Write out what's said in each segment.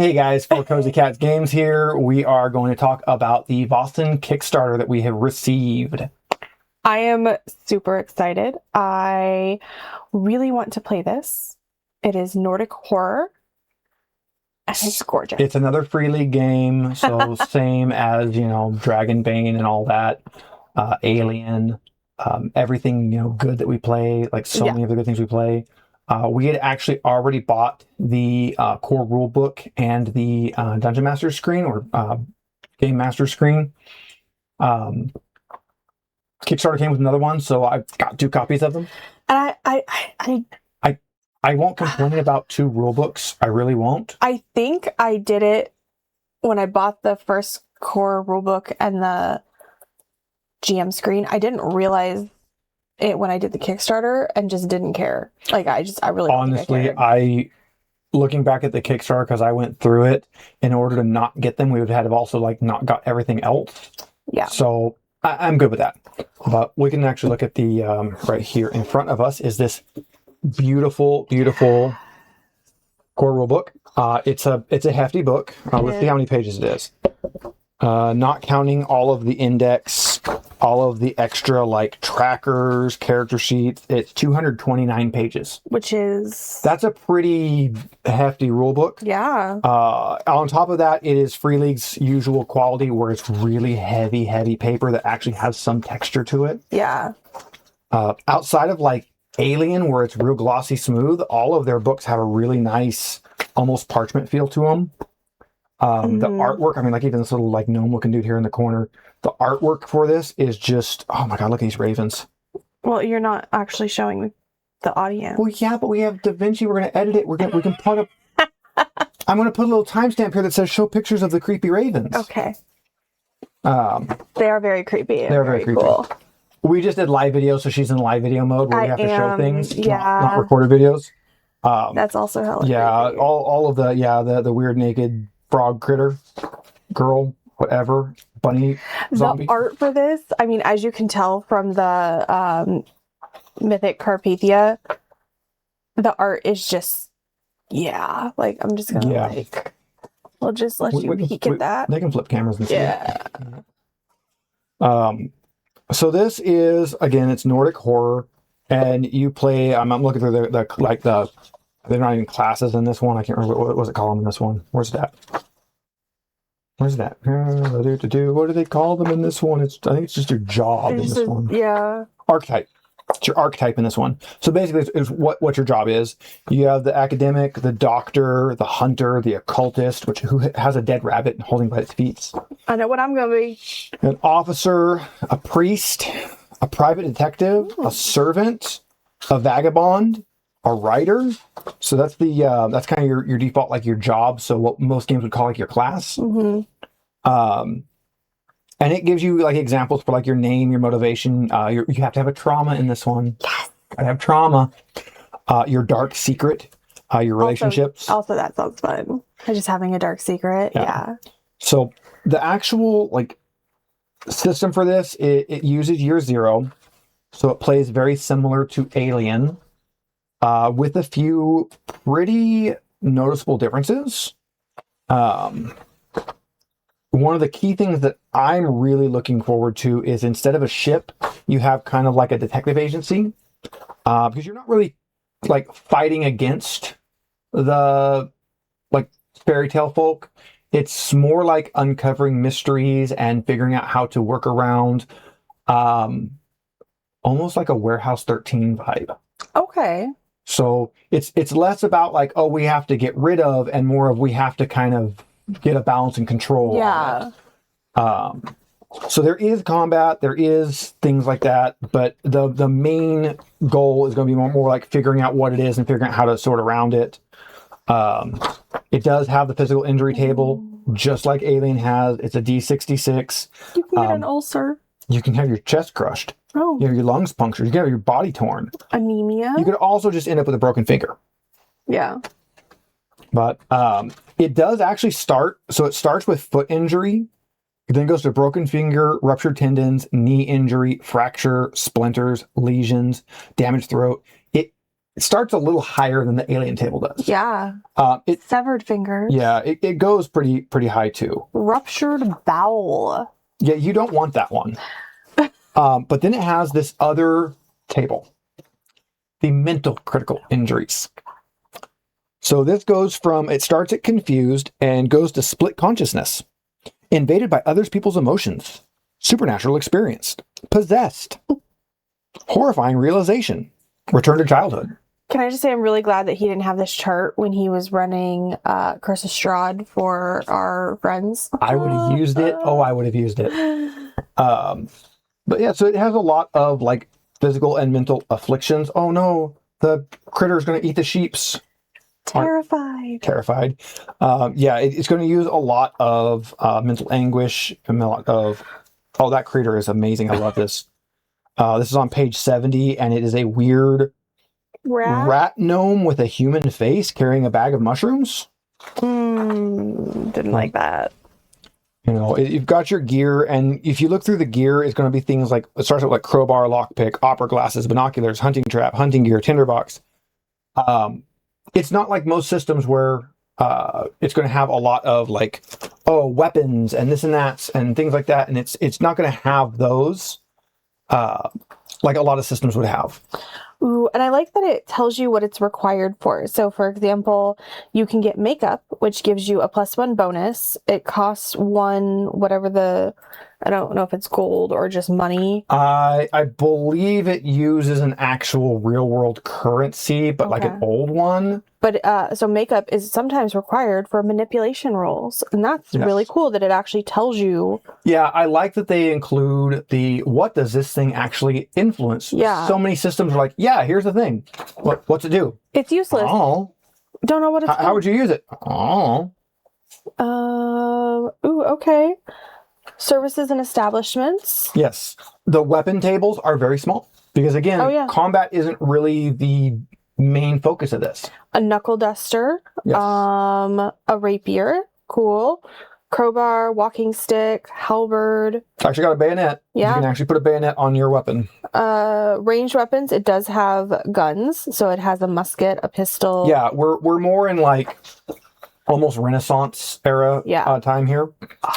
Hey guys, for Cozy Cats Games here, we are going to talk about the Vaesen Kickstarter that we have received. I am super excited. I really want to play this. It is Nordic horror, and it's gorgeous. It's another Free League game, so same as, Dragonbane and all that, Alien, everything, good that we play, like so many of the good things we play. We had actually already bought the core rulebook and the Dungeon Master screen or Game Master screen. Kickstarter came with another one, so I've got 2 copies of them. And I won't complain about 2 rulebooks. I really won't. I think I did it when I bought the first core rulebook and the GM screen. I didn't realize it when I did the Kickstarter and just didn't care. Like I really honestly, looking back at the Kickstarter, because I went through it, in order to not get them, we would have also not got everything else. Yeah. So I'm good with that. But we can actually look at the right here in front of us is this beautiful, beautiful core rulebook. It's a hefty book. Let's see how many pages it is. Not counting all of the index, all of the extra trackers, character sheets. It's 229 pages. That's a pretty hefty rule book. Yeah. On top of that, it is Free League's usual quality where it's really heavy paper that actually has some texture to it. Yeah. Outside of Alien, where it's real glossy smooth, all of their books have a really nice, almost parchment feel to them. The artwork, even this little gnome looking dude here in the corner, the artwork for this is just, oh my god, look at these ravens. Well, you're not actually showing the audience. Well, yeah, but we have DaVinci. We're going to edit it. We can put up. I'm going to put a little timestamp here that says show pictures of the creepy ravens. Okay. They are very creepy. They're very creepy. Cool. We just did live video, so she's in live video mode where we have to show things, not recorded videos. That's also hella yeah, creepy. all of the weird naked frog critter, girl, whatever, bunny, zombie. The art for this, as you can tell from the Mythic Carpathia, the art is just, I'm just gonna we'll just let you peek at that. They can flip cameras and stuff. Yeah. So this is, again, it's Nordic horror, and you play. I'm looking through the they're not even classes in this one. I can't remember what was it called in this one. Where's that? What do they call them in this one? I think it's just your job in this one. Yeah. Archetype. It's your archetype in this one. So basically, it's what your job is. You have the academic, the doctor, the hunter, the occultist, who has a dead rabbit holding by its feet. I know what I'm going to be. An officer, a priest, a private detective, a servant, a vagabond, a writer. So that's that's kind of your default, your job. So what most games would call your class. Mm-hmm. And it gives you examples for your name, your motivation. You have to have a trauma in this one. Yes. I have trauma. Your dark secret. Your relationships. Also, that sounds fun. Just having a dark secret. Yeah. So the actual system for this, it uses year 0. So it plays very similar to Alien. With a few pretty noticeable differences. One of the key things that I'm really looking forward to is instead of a ship, you have kind of a detective agency. Because you're not really fighting against the fairy tale folk. It's more uncovering mysteries and figuring out how to work around almost like a Warehouse 13 vibe. Okay. So it's less about we have to get rid of, and more of we have to kind of get a balance and control. Yeah. So there is combat, there is things like that, but the main goal is going to be more figuring out what it is and figuring out how to sort around it. It does have the physical injury table, just like Alien has. It's a D66. You can get an ulcer. You can have your chest crushed. Oh. You have your lungs punctured. You can have your body torn. Anemia. You could also just end up with a broken finger. Yeah. But it does actually start. So it starts with foot injury. It then goes to broken finger, ruptured tendons, knee injury, fracture, splinters, lesions, damaged throat. starts a little higher than the alien table does. Yeah. Severed fingers. Yeah, it goes pretty high too. Ruptured bowel. Yeah, you don't want that one. But then it has this other table, the mental critical injuries. So this goes from, it starts at confused and goes to split consciousness, invaded by others people's emotions, supernatural experience, possessed, horrifying realization, return to childhood. Can I just say I'm really glad that he didn't have this chart when he was running Curse of Strahd for our friends. I would have used it. Oh, I would have used it. But yeah, so it has a lot of like physical and mental afflictions. Oh no, the critter's going to eat the sheeps. Terrified. Yeah, it's going to use a lot of mental anguish and a lot of... Oh, that critter is amazing. I love this. This is on page 70, and it is a weird rat gnome with a human face carrying a bag of mushrooms. Didn't like that. You know, you've got your gear, and if you look through the gear, it's going to be things like, it starts with like crowbar, lockpick, opera glasses, binoculars, hunting trap, hunting gear, tinderbox. It's not like most systems where it's going to have a lot of like, weapons and this and that and things like that, and it's not going to have those like a lot of systems would have. Ooh, and I like that it tells you what it's required for. So, for example, you can get makeup, which gives you a +1 bonus. It costs 1, whatever I don't know if it's gold or just money. I believe it uses an actual real world currency, but like an old one. But so makeup is sometimes required for manipulation rolls, and that's really cool that it actually tells you. Yeah, I like that they include what does this thing actually influence? Yeah. So many systems are like, yeah, here's the thing. What's it do? It's useless. Oh. Don't know what it's How would you use it? Oh. Okay. Services and establishments. Yes. The weapon tables are very small because again, combat isn't really the main focus of this. A knuckle duster, yes. A rapier, cool, crowbar, walking stick, halberd. It's actually got a bayonet. Yeah. You can actually put a bayonet on your weapon. Ranged weapons, it does have guns, so it has a musket, a pistol. Yeah, we're more in like almost Renaissance era time here.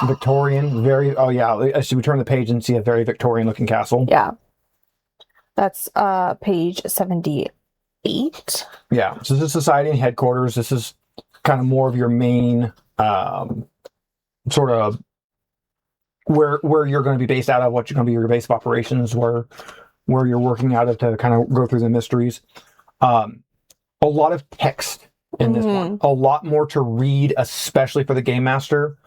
Victorian, as we turn the page and see a very Victorian looking castle. Yeah. That's page 78. Yeah, so this is society and headquarters. This is kind of more of your main sort of where you're going to be based out of, what you're going to be your base of operations, where you're working out of to kind of go through the mysteries. A lot of text in this one, a lot more to read, especially for the game master.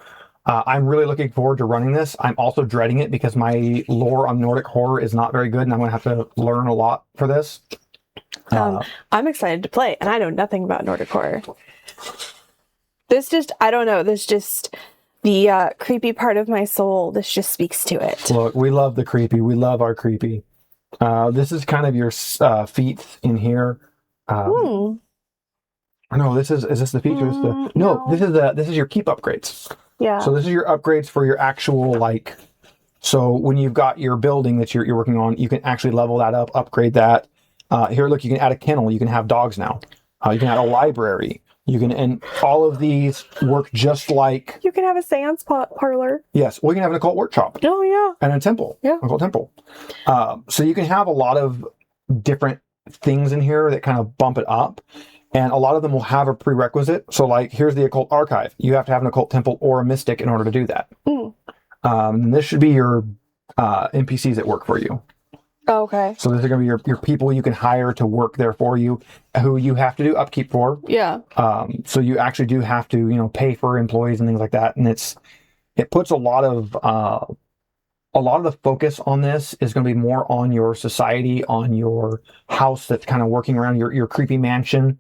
I'm really looking forward to running this. I'm also dreading it because my lore on Nordic horror is not very good, and I'm going to have to learn a lot for this. I'm excited to play, and I know nothing about Nordic horror. I don't know, this just, the creepy part of my soul, this just speaks to it. Look, we love the creepy. We love our creepy. This is kind of your feats in here. No, is this the features? No, this is your keep upgrades. Yeah. So this is your upgrades for your actual, like, so when you've got your building that you're working on, you can actually level that up, upgrade that. Here, look, you can add a kennel. You can have dogs now. You can add a library. And all of these work just like... You can have a seance parlor. Yes. Well, you can have an occult workshop. Oh, yeah. And a temple. Yeah. Occult temple. So you can have a lot of different things in here that kind of bump it up. And a lot of them will have a prerequisite. So, like, here's the occult archive. You have to have an occult temple or a mystic in order to do that. This should be your NPCs that work for you. Oh, okay. So these are going to be your people you can hire to work there for you, who you have to do upkeep for. Yeah. So you actually do have to, pay for employees and things like that. And it puts a lot of the focus on this is going to be more on your society, on your house that's kind of working around your creepy mansion.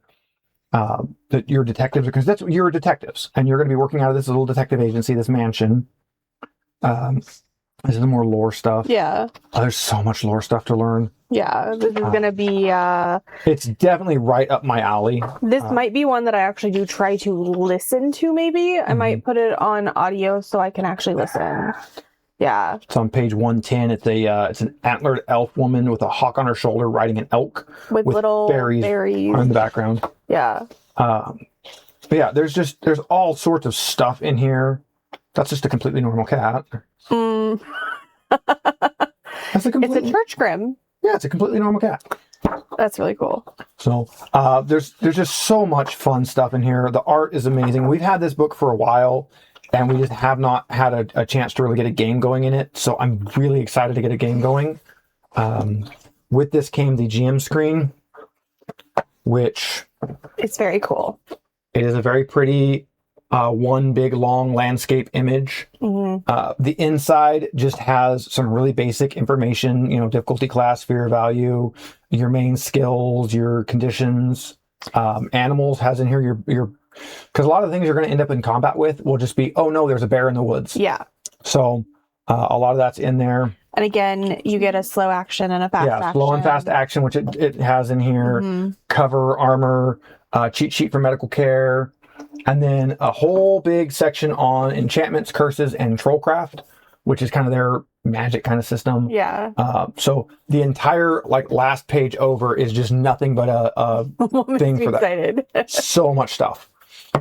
That your detectives, because you're detectives, and you're going to be working out of this little detective agency, this mansion. This is more lore stuff. Yeah. There's so much lore stuff to learn. Yeah, this is going to be... It's definitely right up my alley. This might be one that I actually do try to listen to, maybe. I might put it on audio so I can actually listen. Yeah. It's on page 110. It's an antlered elf woman with a hawk on her shoulder riding an elk With little berries in the background. Yeah. But yeah, there's all sorts of stuff in here. That's just a completely normal cat. Mm. It's a church grim. Yeah, it's a completely normal cat. That's really cool. So there's just so much fun stuff in here. The art is amazing. We've had this book for a while, and we just have not had a chance to really get a game going in it. So I'm really excited to get a game going. With this came the GM screen, which... It's very cool. It is a very pretty one big long landscape image. Mm-hmm. The inside just has some really basic information, difficulty class, fear value, your main skills, your conditions. Animals has in here your because a lot of the things you're going to end up in combat with will just be, oh no, there's a bear in the woods. Yeah. So a lot of that's in there. And again, you get a slow action and a fast action. Yeah, slow and fast action, which it has in here. Mm-hmm. Cover, armor, cheat sheet for medical care. And then a whole big section on enchantments, curses, and trollcraft, which is kind of their magic kind of system. Yeah. So the entire last page over is just nothing but a thing for that. So much stuff.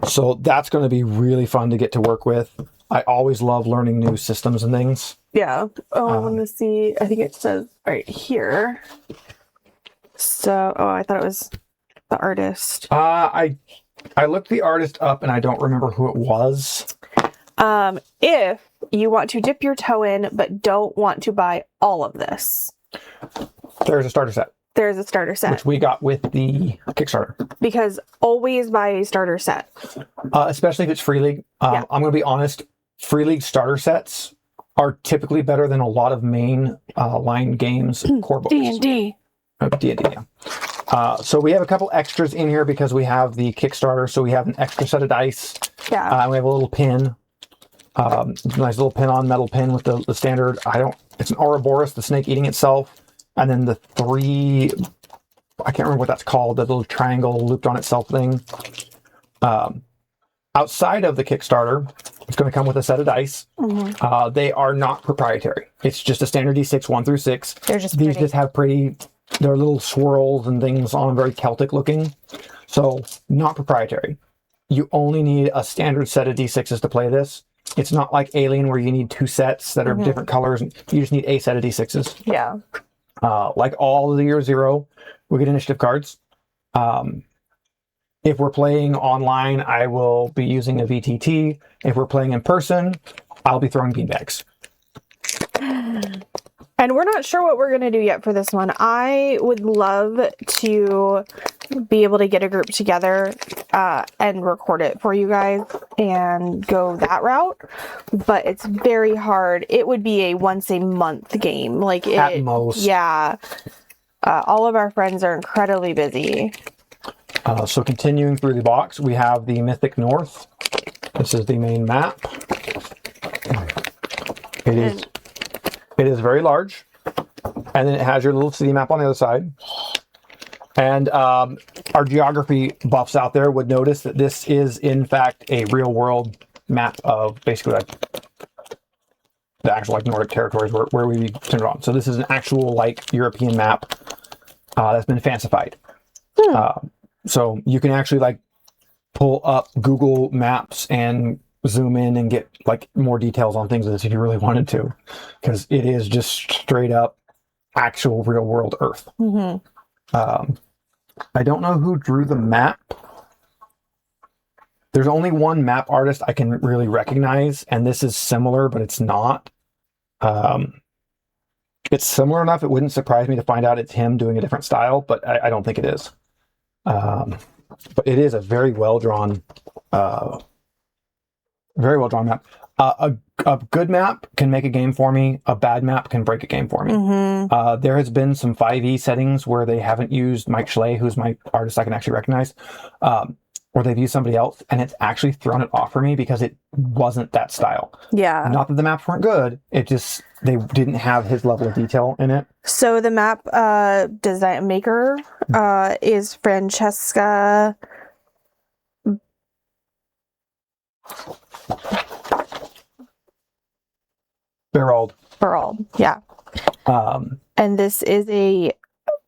So that's going to be really fun to get to work with. I always love learning new systems and things. Yeah. Oh, I want to see. I think it says right here. So, I thought it was the artist. I looked the artist up and I don't remember who it was. If you want to dip your toe in but don't want to buy all of this, there's a starter set. There's a starter set. Which we got with the Kickstarter. Because always buy a starter set. Especially if it's Free League. I'm going to be honest, Free League starter sets are typically better than a lot of main line games core books. D&D. D&D, yeah. So we have a couple extras in here because we have the Kickstarter. So we have an extra set of dice. Yeah. We have a little pin. Nice little pin-on metal pin with the standard. It's an Ouroboros, the snake eating itself. And then the three, I can't remember what that's called, the little triangle looped on itself thing. Outside of the Kickstarter, it's going to come with a set of dice. Mm-hmm. They are not proprietary. It's just a standard D6, 1 through 6. These just have they're little swirls and things on them, very Celtic looking. So not proprietary. You only need a standard set of D6s to play this. It's not like Alien where you need 2 sets that are different colors. You just need a set of D6s. Yeah. Like all of the Year Zero, we get initiative cards. If we're playing online, I will be using a VTT. If we're playing in person, I'll be throwing beanbags. And we're not sure what we're going to do yet for this one. I would love to be able to get a group together and record it for you guys and go that route. But it's very hard. It would be a once a month game. At most. Yeah. All of our friends are incredibly busy. So continuing through the box, we have the Mythic North. This is the main map. It is very large, and then it has your little city map on the other side. And our geography buffs out there would notice that this is, in fact, a real-world map of basically the actual Nordic territories where we turned it on. So this is an actual European map that's been fancified. So you can actually pull up Google Maps and zoom in and get more details on things of this if you really wanted to, because it is just straight up actual real world Earth. Mm-hmm. I don't know who drew the map. There's only one map artist I can really recognize, and this is similar, but it's not. It's similar enough it wouldn't surprise me to find out it's him doing a different style, but I don't think it is. But it is a very well drawn map. A good map can make a game for me. A bad map can break a game for me. Mm-hmm. There has been some 5e settings where they haven't used Mike Schley, who's my artist I can actually recognize, or they've used somebody else, and it's actually thrown it off for me because it wasn't that style. Yeah. Not that the maps weren't good. It just, they didn't have his level of detail in it. So the map design maker is Francesca. Barreled. Burrell. Yeah. And this is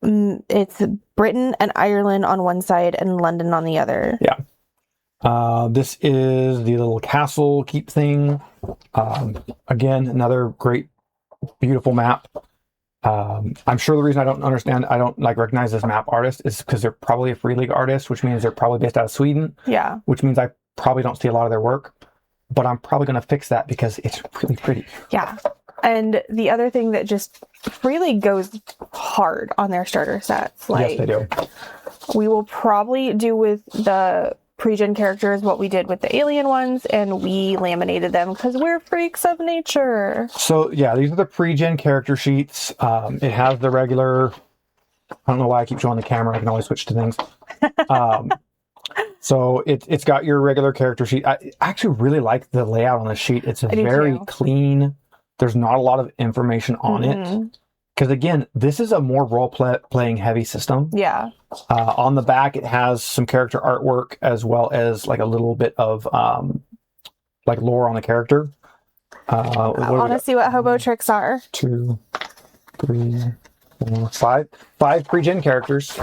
it's Britain and Ireland on one side and London on the other. Yeah. This is the little castle keep thing. Again, another great, beautiful map. I'm sure the reason I don't recognize this map artist is because they're probably a Free League artist, which means they're probably based out of Sweden. Yeah. Which means I probably don't see a lot of their work, but I'm probably going to fix that because it's really pretty. Yeah. And the other thing that just Free League goes hard on their starter sets. Yes, they do. We will probably do with the pre-gen characters what we did with the alien ones, and we laminated them because we're freaks of nature. So yeah, these are the pre-gen character sheets. It has the regular, I don't know why I keep showing the camera, I can always switch to things. So it's got your regular character sheet. I actually really like the layout on the sheet. It's very clean. There's not a lot of information on it. Because again, this is a more role-playing heavy system. Yeah. On the back, it has some character artwork as well as like a little bit of like lore on the character. I want to see what hobo tricks are. 2, 3, 4, 5. 5 pre-gen characters.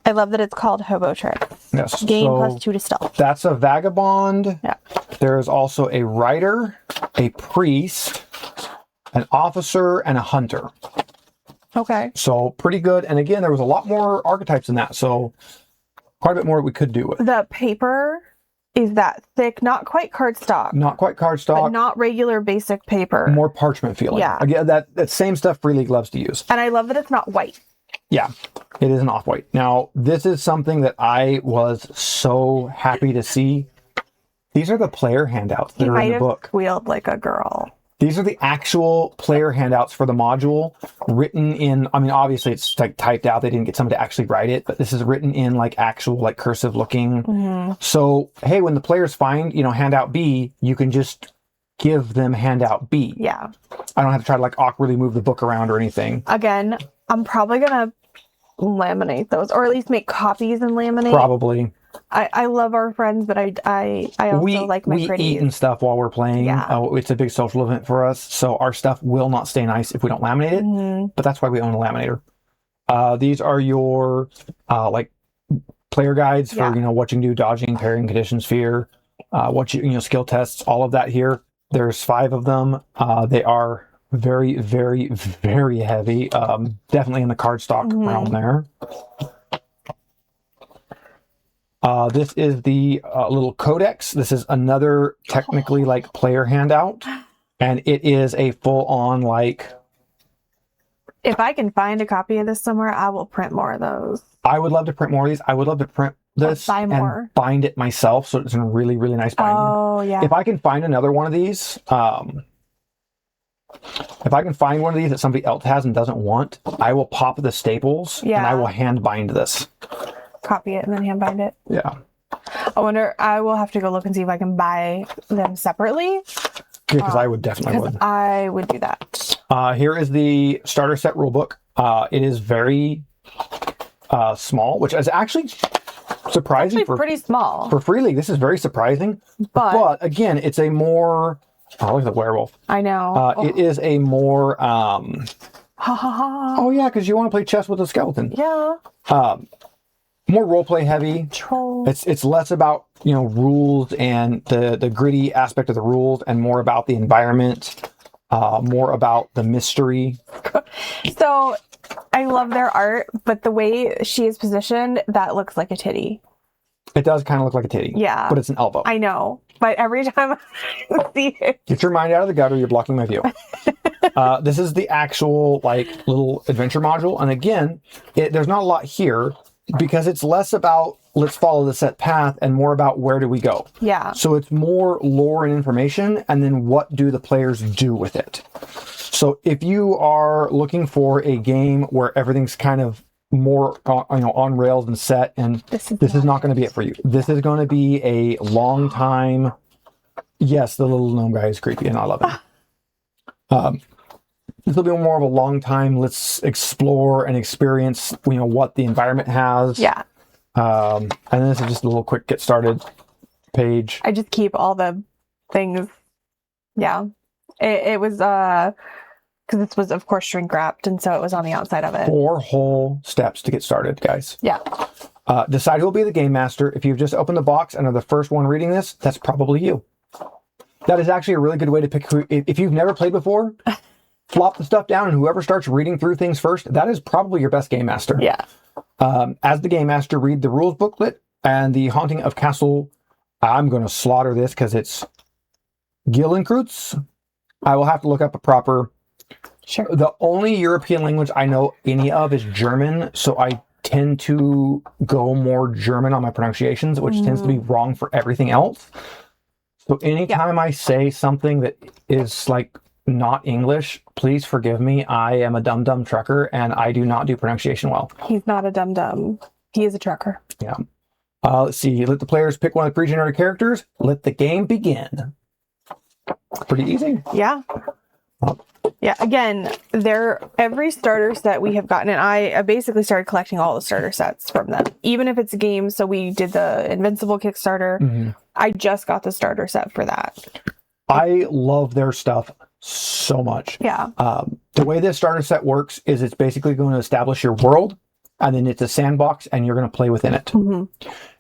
I love that it's called hobo trick. Yes. Gain +2 to stealth. That's a vagabond. Yeah. There's also a rider, a priest, an officer, and a hunter. Okay. So pretty good. And again, there was a lot more archetypes in that. So quite a bit more we could do with. The paper is that thick, not quite cardstock. Not quite cardstock. But not regular basic paper. More parchment feeling. Yeah. Again, that same stuff Free League loves to use. And I love that it's not white. Yeah, it is an off-white. Now, this is something that I was so happy to see. These are the player handouts that are in the book. Squealed like a girl. These are the actual player handouts for the module, written in, I mean, obviously it's like typed out. They didn't get someone to actually write it, but this is written in like actual like cursive looking. So, hey, when the players find, handout B, you can just give them handout B. Yeah. I don't have to try to like awkwardly move the book around or anything. Again, I'm probably going to laminate those, or at least make copies and laminate. Probably. I love our friends, but I also like my pretties. We eat and stuff while we're playing. Yeah. It's a big social event for us, so our stuff will not stay nice if we don't laminate it. But that's why we own a laminator. These are your like player guides for what you can do: dodging, parrying, conditions, fear, what skill tests, all of that here. There's 5 of them. They are very, very, very heavy. Definitely in the cardstock realm there. This is the little codex. This is another technically like player handout, and it is a full-on like. If I can find a copy of this somewhere, I will print more of those. I would love to print more of these. I would love to print this and bind it myself, so it's in a really, really nice binding. Oh yeah. If I can find another one of these, if I can find one of these that somebody else has and doesn't want, I will pop the staples and I will hand bind this. Copy it and then hand bind it. Yeah. I wonder, I will have to go look and see if I can buy them separately. Because I would definitely would. I would do that. Here is the starter set rulebook. It is very small, which is actually surprising. Pretty small. For Free League, this is very surprising. But again, it's a more... Oh, look at the werewolf. I know. It is a more... oh, yeah, because you want to play chess with a skeleton. Yeah. More roleplay heavy. Troll. It's less about rules and the gritty aspect of the rules, and more about the environment, more about the mystery. So I love their art, but the way she is positioned, that looks like a titty. It does kind of look like a titty. Yeah. But it's an elbow. I know. But every time I see it. Get your mind out of the gutter, you're blocking my view. This is the actual like little adventure module. And again, there's not a lot here because it's less about let's follow the set path and more about where do we go. Yeah. So it's more lore and information, and then what do the players do with it. So if you are looking for a game where everything's kind of more on rails and set, and this is not going to be it for you. This is going to be a long time. Yes, the little gnome guy is creepy and I love it. This will be more of a long time. Let's explore and experience what the environment has. Yeah. And then this is just a little quick get started page. I just keep all the things. Yeah. It was because this was of course shrink wrapped, and so it was on the outside of it. 4 whole steps to get started, guys. Yeah. Decide who will be the game master. If you've just opened the box and are the first one reading this, that's probably you. That is actually a really good way to pick who. If you've never played before, flop the stuff down, and whoever starts reading through things first, that is probably your best game master. Yeah. As the game master, read the rules booklet and the Haunting of Castle. I'm going to slaughter this because it's Gillenkreuz. I will have to look up a proper. Sure. The only European language I know any of is German, so I tend to go more German on my pronunciations, which tends to be wrong for everything else. So anytime I say something that is like not English, please forgive me. I am a dumb trucker and I do not do pronunciation well. He's not a dumb. He is a trucker. Yeah. Let's see. Let the players pick one of the pre-generated characters. Let the game begin. Pretty easy. Yeah. Yeah, again, every starter set we have gotten, and I basically started collecting all the starter sets from them, even if it's a game. So we did the Invincible Kickstarter. I just got the starter set for that. I love their stuff so much. Yeah. The way this starter set works is it's basically going to establish your world, and then it's a sandbox, and you're going to play within it.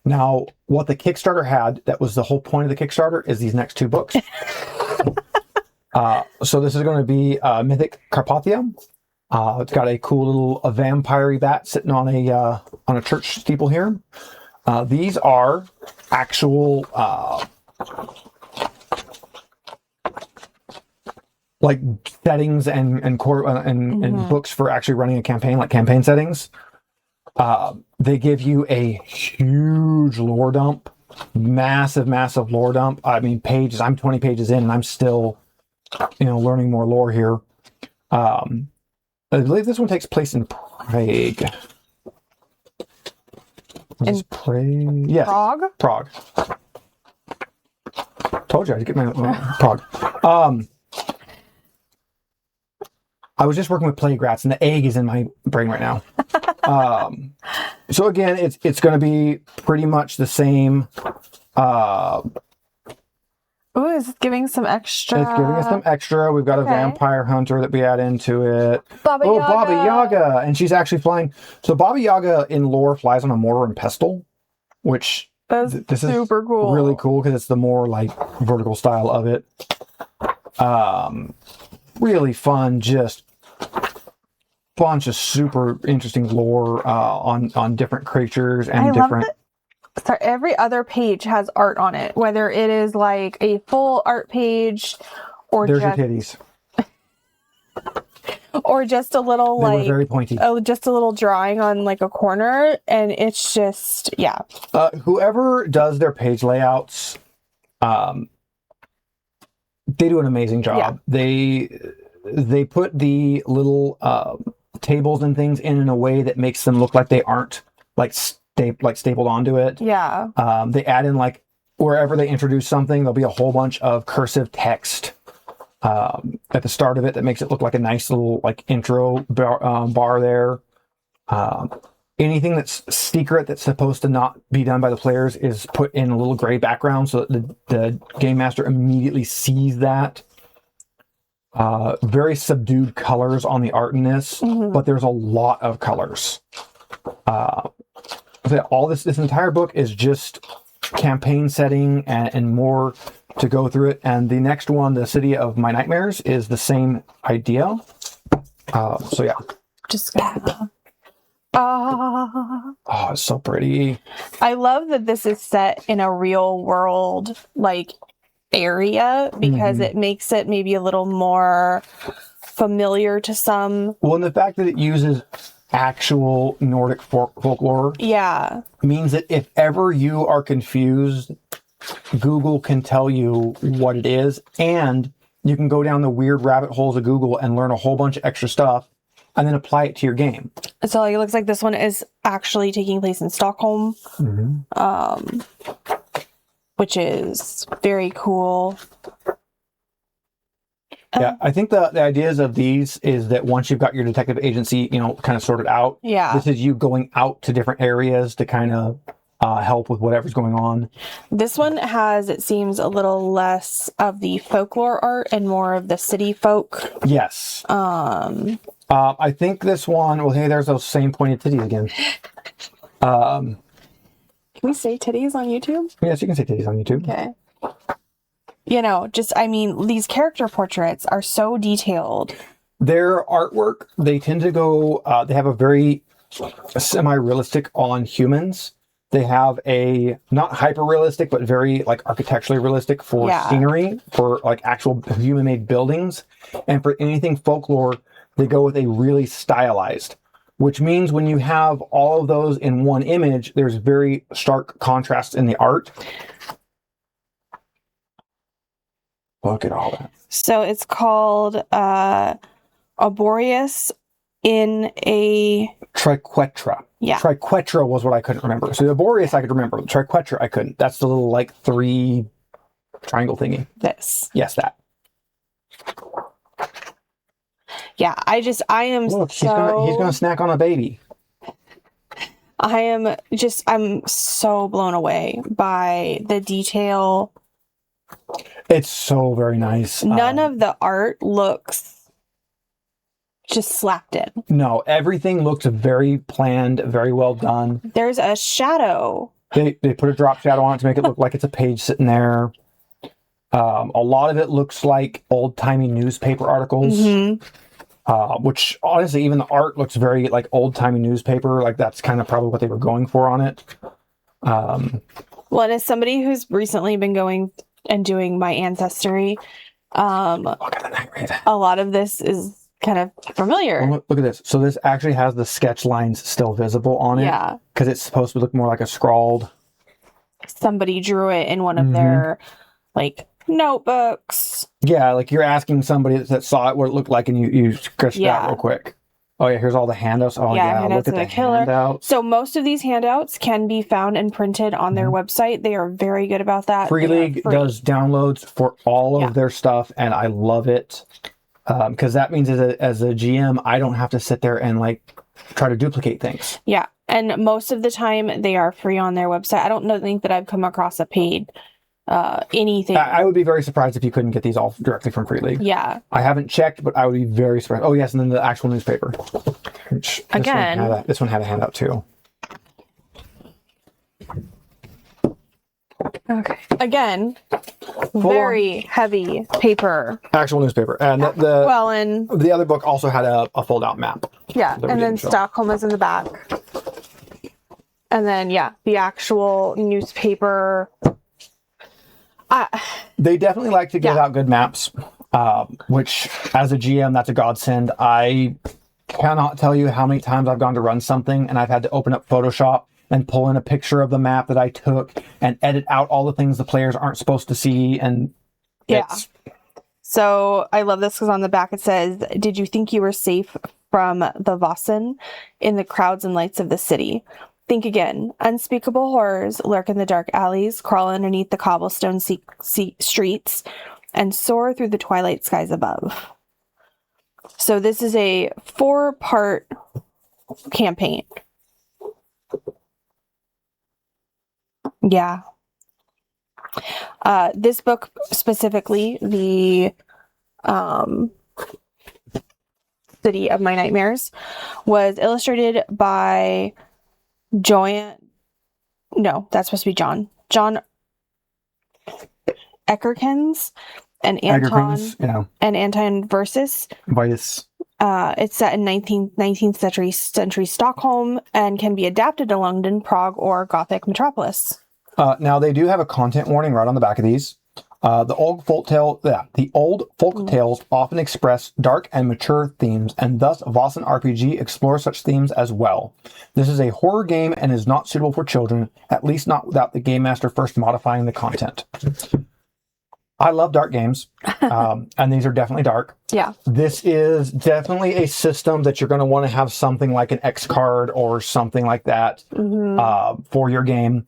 Now, what the Kickstarter had, that was the whole point of the Kickstarter, is these next 2 books. So this is going to be Mythic Carpathia. It's got a cool little vampire bat sitting on a church steeple here. These are actual like settings and books for actually running a campaign, like campaign settings. They give you a huge lore dump, massive lore dump. I mean, pages. I'm 20 pages in, and I'm still, learning more lore here. I believe this one takes place in Prague. In Prague? Yes. Prague. Told you I'd get my Prague. I was just working with plague rats, and the egg is in my brain right now. So again, it's going to be pretty much the same. Oh, is it giving some extra? It's giving us some extra. We've got a vampire hunter that we add into it. Baba Yaga. Baba Yaga. And she's actually flying. So Baba Yaga in lore flies on a mortar and pestle, which this super is cool. Really cool because it's the more like vertical style of it. Really fun, just bunch of super interesting lore on different creatures and different. Sorry, every other page has art on it, whether it is like a full art page or there's just your titties. Or just a little They were very pointy. Just a little drawing on like a corner, and it's just whoever does their page layouts, they do an amazing job. Yeah. They put the little tables and things in a way that makes them look like they aren't stapled onto it. Yeah. They add in like wherever they introduce something, there'll be a whole bunch of cursive text at the start of it that makes it look like a nice little like intro bar there. Anything that's secret that's supposed to not be done by the players is put in a little gray background so that the game master immediately sees that. Very subdued colors on the art in this, but there's a lot of colors. All this entire book is just campaign setting and more to go through it. And the next one, The City of My Nightmares, is the same idea. So yeah. Just gonna... Oh, it's so pretty. I love that this is set in a real world like area because it makes it maybe a little more familiar to some. Well, and the fact that it uses actual Nordic folklore means that if ever you are confused, Google can tell you what it is, and you can go down the weird rabbit holes of Google and learn a whole bunch of extra stuff and then apply it to your game. So it looks like this one is actually taking place in Stockholm, which is very cool. Yeah, I think the ideas of these is that once you've got your detective agency, kind of sorted out, this is you going out to different areas to kind of help with whatever's going on. This one has, it seems, a little less of the folklore art and more of the city folk. Yes. I think this one, well, hey, there's those same pointed titties again. Can we say titties on YouTube? Yes, you can say titties on YouTube. Okay. You know, just, I mean, these character portraits are so detailed. Their artwork, they tend to go, they have a very semi-realistic on humans. They have a, not hyper-realistic, but very, like, architecturally realistic for scenery, for, like, actual human-made buildings. And for anything folklore, they go with a really stylized, which means when you have all of those in one image, there's very stark contrast in the art. Look at all that. So it's called Arboreus in a... Triquetra. Yeah. Triquetra was what I couldn't remember. So the Arboreus I could remember. Triquetra I couldn't. That's the little, like, 3 triangle thingy. This. Yes, that. Yeah, I am Look, he's gonna snack on a baby. I'm so blown away by the detail. It's so very nice. None of the art looks just slapped in. No, everything looks very planned, very well done. There's a shadow. They put a drop shadow on it to make it look like it's a page sitting there. A lot of it looks like old-timey newspaper articles. Mm-hmm. Which honestly, even the art looks very like old-timey newspaper. Like that's kind of probably what they were going for on it. Well, and as somebody who's recently been going and doing my ancestry, look at the night raven. A lot of this is kind of familiar. Well, look at this. So this actually has the sketch lines still visible on it. Yeah. Because it's supposed to look more like a scrawled. Somebody drew it in one of their like notebooks. Yeah, like you're asking somebody that saw it what it looked like, and you sketched it out real quick. Oh yeah, here's all the handouts. Oh yeah, look at the handouts. So most of these handouts can be found and printed on their website. They are very good about that. Free League does downloads for all of their stuff, and I love it because that means as a GM, I don't have to sit there and like try to duplicate things. Yeah, and most of the time they are free on their website. I don't think that I've come across a paid anything. I would be very surprised if you couldn't get these all directly from Free League. Yeah. I haven't checked, but I would be very surprised. Oh yes, and then the actual newspaper. Which this one had a handout too. Okay. Again, very heavy paper. Actual newspaper. And the other book also had a fold-out map. Yeah, and then Stockholm is in the back. And then, the actual newspaper. They definitely like to give out good maps, which as a GM, that's a godsend. I cannot tell you how many times I've gone to run something and I've had to open up Photoshop and pull in a picture of the map that I took and edit out all the things the players aren't supposed to see. And so I love this because on the back it says, "Did you think you were safe from the Vaesen in the crowds and lights of the city? Think again. Unspeakable horrors lurk in the dark alleys, crawl underneath the cobblestone streets, and soar through the twilight skies above." So this is a 4-part campaign. Yeah. This book specifically, the City of My Nightmares, was illustrated by John Eckerkens and Anton Versus. It's set in 19th century Stockholm and can be adapted to London, Prague, or Gothic metropolis. Now they do have a content warning right on the back of these. The old folk tales often express dark and mature themes, and thus Vaesen RPG explores such themes as well. This is a horror game and is not suitable for children, at least not without the game master first modifying the content. I love dark games, and these are definitely dark. Yeah. This is definitely a system that you're going to want to have something like an X card or something like that for your game.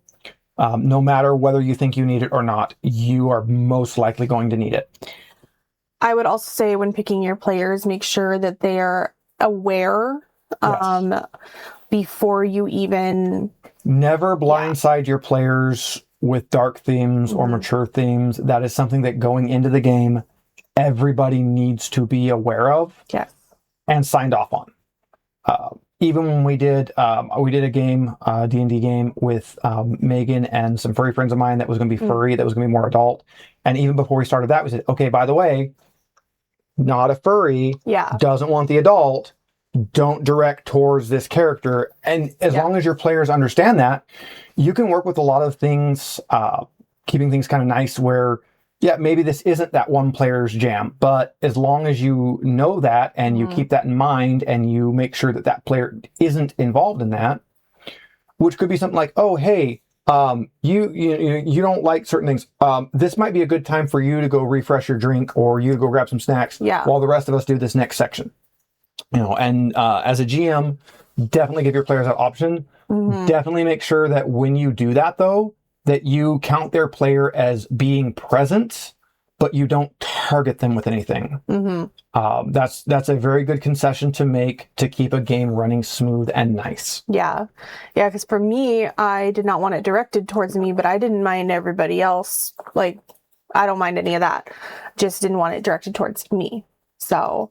No matter whether you think you need it or not, you are most likely going to need it. I would also say when picking your players, make sure that they are aware. before you even... Never blindside your players with dark themes or mature themes. That is something that going into the game, everybody needs to be aware of and signed off on. Even when we did a game, D&D game with Megan and some furry friends of mine that was going to be furry, that was going to be more adult. And even before we started that, we said, okay, by the way, not a furry, doesn't want the adult, don't direct towards this character. And as long as your players understand that, you can work with a lot of things, keeping things kind of nice where, maybe this isn't that one player's jam, but as long as you know that and you keep that in mind and you make sure that that player isn't involved in that, which could be something like, oh, hey, you don't like certain things. This might be a good time for you to go refresh your drink or you to go grab some snacks while the rest of us do this next section. And as a GM, definitely give your players that option. Definitely make sure that when you do that, though, that you count their player as being present, but you don't target them with anything. That's a very good concession to make to keep a game running smooth and nice. Yeah, because for me, I did not want it directed towards me, but I didn't mind everybody else. Like, I don't mind any of that. Just didn't want it directed towards me. So...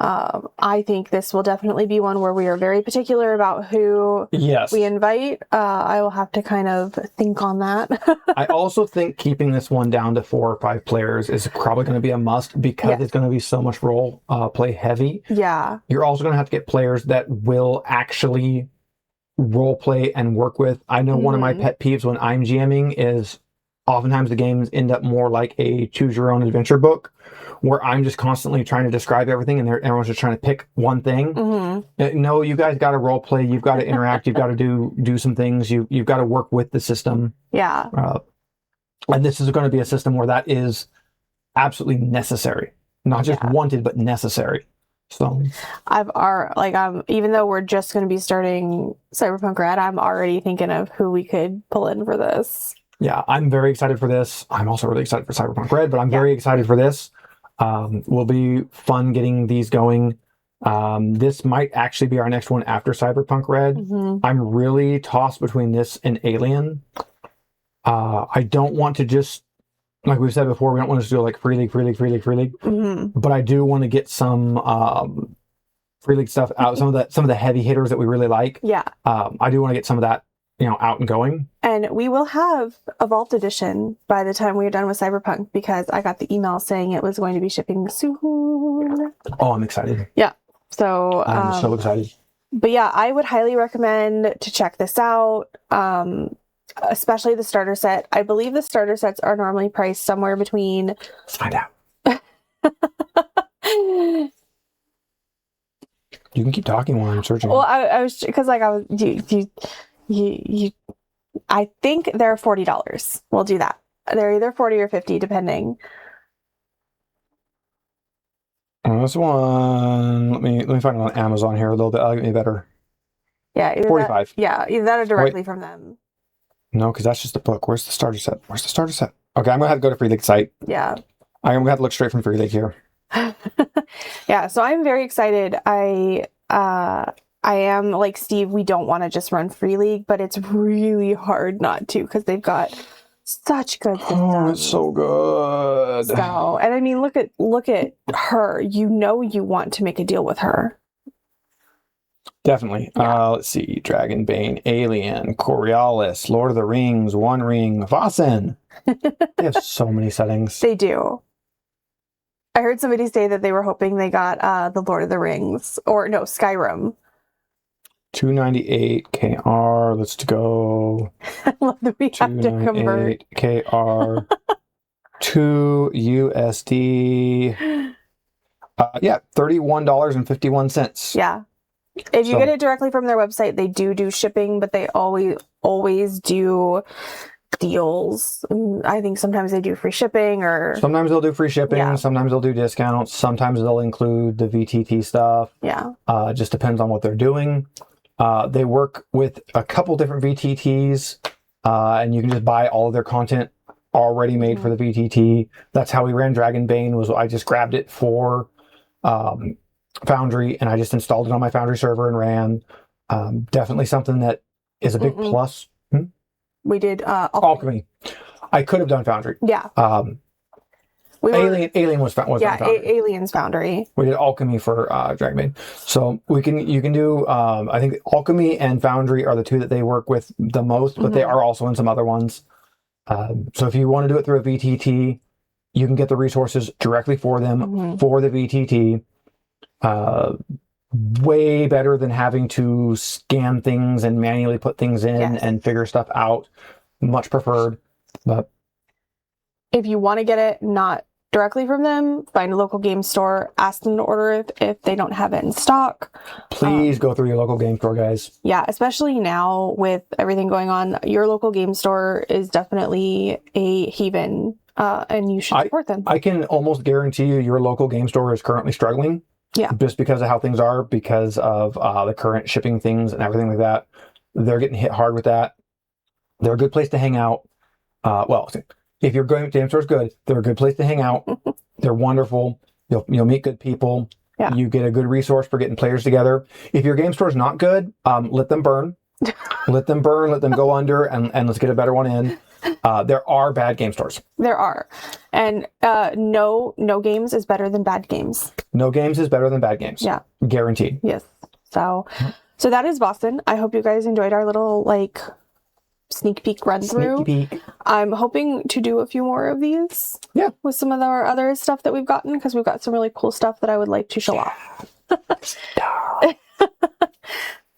I think this will definitely be one where we are very particular about who we invite. I will have to kind of think on that. I also think keeping this one down to 4 or 5 players is probably going to be a must because it's going to be so much role play heavy. You're also going to have to get players that will actually role play and work with. I know one of my pet peeves when I'm GMing is oftentimes the games end up more like a choose your own adventure book where I'm just constantly trying to describe everything and everyone's just trying to pick one thing. No, you guys got to role play. You've got to interact. You've got to do some things. You've got to work with the system. And this is going to be a system where that is absolutely necessary. Not just wanted, but necessary. So even though we're just going to be starting Cyberpunk Red, I'm already thinking of who we could pull in for this. Yeah, I'm very excited for this. I'm also really excited for Cyberpunk Red, but I'm very excited for this. Will be fun getting these going. This might actually be our next one after Cyberpunk Red. I'm really tossed between this and Alien. I don't want to just, like we've said before, we don't want to just do like Free League. But I do want to get some Free League stuff out. Some of the heavy hitters that we really like. I do want to get some of that out and going. And we will have Evolved Edition by the time we are done with Cyberpunk because I got the email saying it was going to be shipping soon. Oh, I'm excited. So I'm so excited. But I would highly recommend to check this out. Especially the starter set. I believe the starter sets are normally priced somewhere between... Let's find out. You can keep talking while I'm searching. Well, I was because I think they're $40. We'll do that. They're either 40 or 50, depending. This one, let me find it on Amazon here a little bit. That'll get me better. Yeah, 45. Either that or directly from them. No, because that's just a book. Where's the starter set? Okay, I'm gonna have to go to Free League site. I'm gonna have to look straight from Free League here. So I'm very excited. I am like Steve, we don't want to just run Free League, but it's really hard not to because they've got such good systems. Oh, it's so good. So, and I mean, look at her. You want to make a deal with her. Definitely. Let's see. Dragonbane, Alien, Coriolis, Lord of the Rings, One Ring, Vaesen. They have so many settings. They do. I heard somebody say that they were hoping they got the Lord of the Rings, or no, Skyrim. 298 KR. Let's go. I love that we have to convert. KR to USD. $31.51. Yeah. If you get it directly from their website, they do shipping, but they always do deals. I think sometimes they do free shipping, or sometimes they'll do free shipping. Sometimes they'll do discounts. Sometimes they'll include the VTT stuff. It just depends on what they're doing. They work with a couple different VTTs, and you can just buy all of their content already made for the VTT. That's how we ran Dragonbane. Was I just grabbed it for Foundry, and I just installed it on my Foundry server and ran. Definitely something that is a big plus. We did Alchemy. I could have done Foundry. Yeah. Alien was Foundry. Alien's Foundry. We did Alchemy for Dragonbane. So you can do I think Alchemy and Foundry are the two that they work with the most, but they are also in some other ones. So if you want to do it through a VTT, you can get the resources directly for them for the VTT. Way better than having to scan things and manually put things in and figure stuff out. Much preferred. But if you want to get it not directly from them, find a local game store, ask them to order it if they don't have it in stock. Please go through your local game store, guys. Yeah, especially now with everything going on, your local game store is definitely a haven, and you should support them. I can almost guarantee you your local game store is currently struggling. Yeah. Just because of how things are, because of the current shipping things and everything like that. They're getting hit hard with that. They're a good place to hang out. Well, if your game store is good, they're a good place to hang out. They're wonderful. You'll meet good people. Yeah. You get a good resource for getting players together. If your game store is not good, let them burn. Let them burn. Let them go under, and let's get a better one in. There are bad game stores. There are. And no games is better than bad games. No games is better than bad games. Yeah. Guaranteed. Yes. So that is Vaesen. I hope you guys enjoyed our little sneak peek run through. Sneaky peek. I'm hoping to do a few more of these. Yeah. With some of our other stuff that we've gotten, because we've got some really cool stuff that I would like to show off.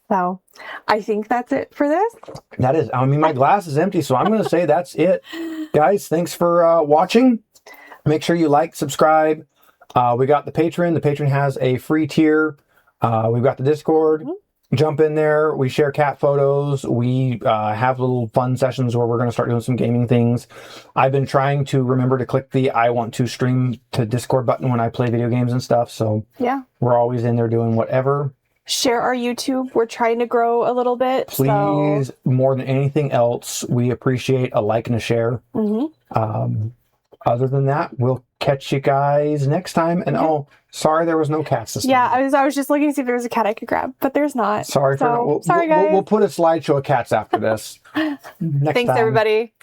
So I think that's it for this. That is, I mean, my glass is empty, so I'm going to say that's it. Guys, thanks for watching. Make sure you like, subscribe. We got the Patreon. The Patreon has a free tier. We've got the Discord. Jump in there. We share cat photos. We have little fun sessions where we're going to start doing some gaming things. I've been trying to remember to click the I want to stream to Discord button when I play video games and stuff. So yeah, we're always in there doing whatever. Share our YouTube. We're trying to grow a little bit. Please, more than anything else, we appreciate a like and a share. Other than that, we'll catch you guys next time. And oh, sorry there was no cats this time. I was just looking to see if there was a cat I could grab, but there's not. Sorry guys. We'll put a slideshow of cats after this. Next Thanks, time. everybody.